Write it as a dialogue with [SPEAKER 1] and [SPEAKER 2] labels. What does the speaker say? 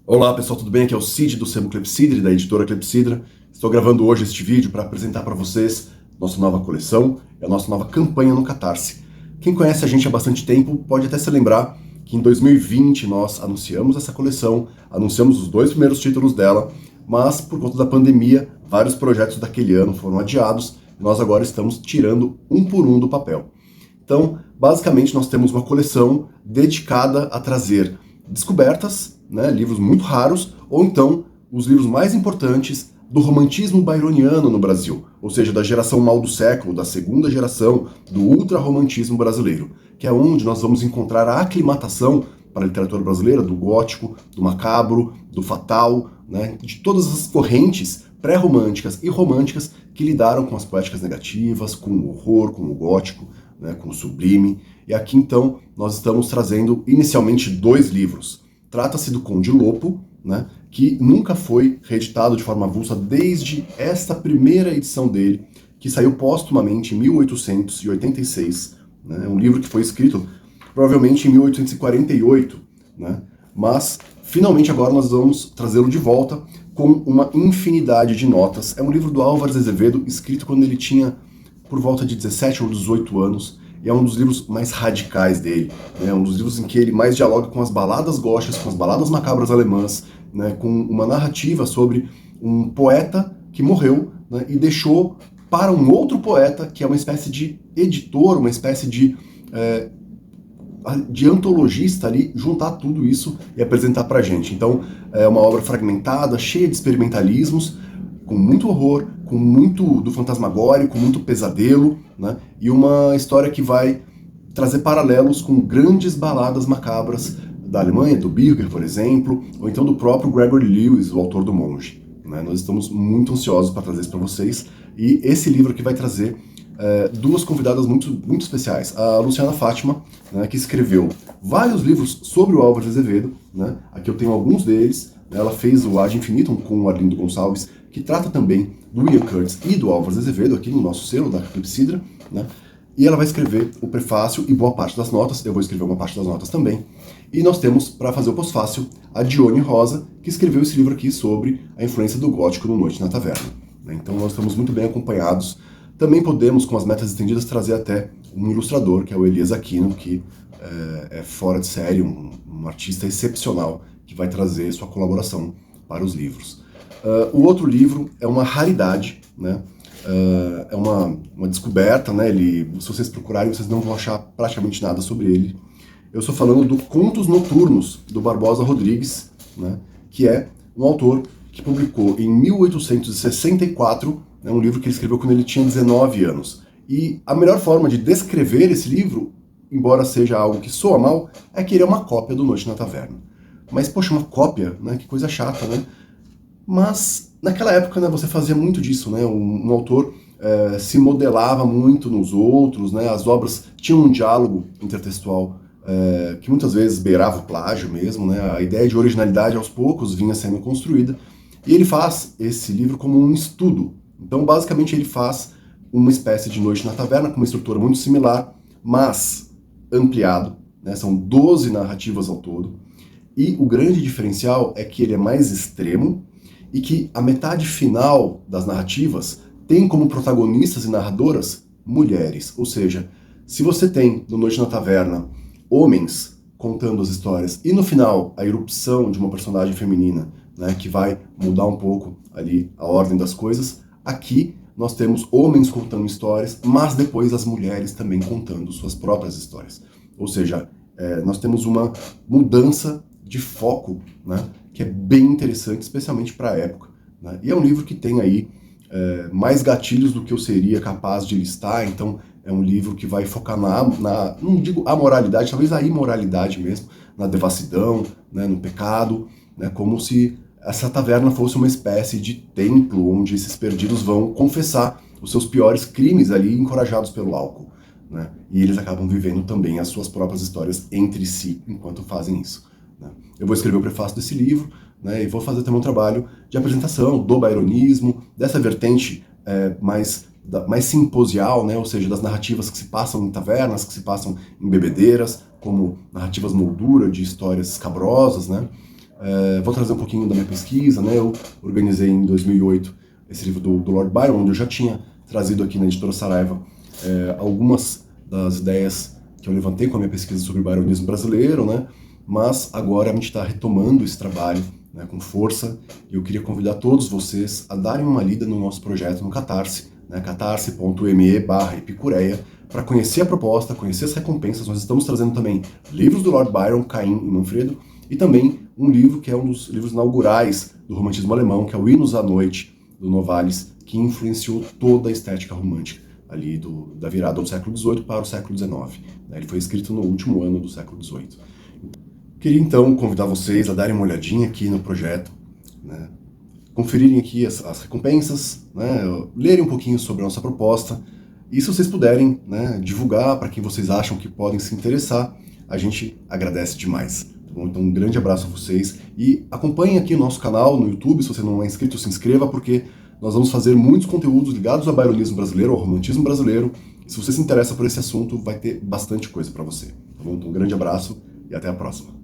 [SPEAKER 1] Olá pessoal, tudo bem? Aqui é o Cid do Sebo Clepsidra, da editora Clepsidra. Estou gravando hoje este vídeo para apresentar para vocês nossa nova coleção e a nossa nova campanha no Catarse. Quem conhece a gente há bastante tempo pode até se lembrar que em 2020 nós anunciamos essa coleção, anunciamos os dois primeiros títulos dela, mas por conta da pandemia, vários projetos daquele ano foram adiados e nós agora estamos tirando um por um do papel. Então, basicamente, nós temos uma coleção dedicada a trazer descobertas, né, livros muito raros, ou então os livros mais importantes do romantismo byroniano no Brasil, ou seja, da geração mal do século, da segunda geração do ultrarromantismo brasileiro, que é onde nós vamos encontrar a aclimatação para a literatura brasileira do gótico, do macabro, do fatal, né, de todas as correntes pré-românticas e românticas que lidaram com as poéticas negativas, com o horror, com o gótico, né, com o sublime. E aqui então nós estamos trazendo inicialmente dois livros. Trata-se do Conde Lopo, né, que nunca foi reeditado de forma avulsa desde esta primeira edição dele, que saiu póstumamente em 1886. Né, um livro que foi escrito provavelmente em 1848, né, mas finalmente agora nós vamos trazê-lo de volta com uma infinidade de notas. É um livro do Álvares Azevedo, escrito quando ele tinha por volta de 17 ou 18 anos, e é um dos livros mais radicais dele, né? É um dos livros em que ele mais dialoga com as baladas góticas, com as baladas macabras alemãs, né? Com uma narrativa sobre um poeta que morreu, né? E deixou para um outro poeta, que é uma espécie de editor, uma espécie de antologista ali, juntar tudo isso e apresentar pra gente. Então, é uma obra fragmentada, cheia de experimentalismos, com muito horror, com muito do fantasmagórico, com muito pesadelo, né? E uma história que vai trazer paralelos com grandes baladas macabras da Alemanha, do Birger, por exemplo, ou então do próprio Gregory Lewis, o autor do Monge. Né? Nós estamos muito ansiosos para trazer isso para vocês, e esse livro aqui vai trazer duas convidadas muito especiais. A Luciana Fátima, né, que escreveu vários livros sobre o Álvares Azevedo, né? Aqui eu tenho alguns deles. Ela fez o Ad Infinitum com o Arlindo Gonçalves, que trata também do Ian Curtis e do Álvares Azevedo, aqui no nosso selo da Clepsidra, né? E ela vai escrever o prefácio e boa parte das notas, eu vou escrever uma parte das notas também. E nós temos, para fazer o pós-fácil, a Dione Rosa, que escreveu esse livro aqui sobre a influência do gótico no Noite na Taverna. Então nós estamos muito bem acompanhados. Também podemos, com as metas estendidas, trazer até um ilustrador, que é o Elias Aquino, que é fora de série, um artista excepcional, que vai trazer sua colaboração para os livros. O outro livro é uma raridade, né? É uma descoberta, né? Se vocês procurarem, vocês não vão achar praticamente nada sobre ele. Eu estou falando do Contos Noturnos, do Barbosa Rodrigues, né? Que é um autor que publicou em 1864, né, um livro que ele escreveu quando ele tinha 19 anos. E a melhor forma de descrever esse livro, embora seja algo que soa mal, é que ele é uma cópia do Noite na Taverna. Mas, poxa, uma cópia, né? Que coisa chata, né? Mas, naquela época, né, você fazia muito disso, né? Um autor se modelava muito nos outros, né? As obras tinham um diálogo intertextual que muitas vezes beirava o plágio mesmo, né? A ideia de originalidade, aos poucos, vinha sendo construída. E ele faz esse livro como um estudo. Então, basicamente, ele faz uma espécie de Noite na Taverna, com uma estrutura muito similar, mas ampliado, né? São 12 narrativas ao todo. E o grande diferencial é que ele é mais extremo e que a metade final das narrativas tem como protagonistas e narradoras mulheres. Ou seja, se você tem no Noite na Taverna homens contando as histórias e no final a irrupção de uma personagem feminina, né, que vai mudar um pouco ali a ordem das coisas, aqui nós temos homens contando histórias, mas depois as mulheres também contando suas próprias histórias. Ou seja, nós temos uma mudança de foco, né, que é bem interessante, especialmente para a época. Né? E é um livro que tem aí mais gatilhos do que eu seria capaz de listar, então é um livro que vai focar não digo a moralidade, talvez a imoralidade mesmo, na devassidão, né, no pecado, né, como se essa taverna fosse uma espécie de templo onde esses perdidos vão confessar os seus piores crimes ali, encorajados pelo álcool. Né? E eles acabam vivendo também as suas próprias histórias entre si, enquanto fazem isso. Né? Eu vou escrever o prefácio desse livro, né, e vou fazer também um trabalho de apresentação do byronismo, dessa vertente mais simposial, né, ou seja, das narrativas que se passam em tavernas, que se passam em bebedeiras, como narrativas moldura de histórias escabrosas, né, Vou trazer um pouquinho da minha pesquisa, né? Eu organizei em 2008 esse livro do Lord Byron, onde eu já tinha trazido aqui na Editora Saraiva algumas das ideias que eu levantei com a minha pesquisa sobre o byronismo brasileiro, né? Mas agora a gente está retomando esse trabalho, né, com força, e eu queria convidar todos vocês a darem uma lida no nosso projeto no Catarse, né, catarse.me/epicureia, para conhecer a proposta, conhecer as recompensas. Nós estamos trazendo também livros do Lord Byron, Caim e Manfredo, e também um livro que é um dos livros inaugurais do romantismo alemão, que é o Hinos à Noite, do Novalis, que influenciou toda a estética romântica ali da virada do século XVIII para o século XIX. Ele foi escrito no último ano do século XVIII. Queria então convidar vocês a darem uma olhadinha aqui no projeto, né, conferirem aqui as recompensas, né, lerem um pouquinho sobre a nossa proposta, e se vocês puderem, né, divulgar para quem vocês acham que podem se interessar, a gente agradece demais. Tá bom? Então um grande abraço a vocês e acompanhem aqui o nosso canal no YouTube. Se você não é inscrito, se inscreva, porque nós vamos fazer muitos conteúdos ligados ao byronismo brasileiro, ao romantismo brasileiro. E se você se interessa por esse assunto, vai ter bastante coisa para você. Tá bom? Então um grande abraço e até a próxima.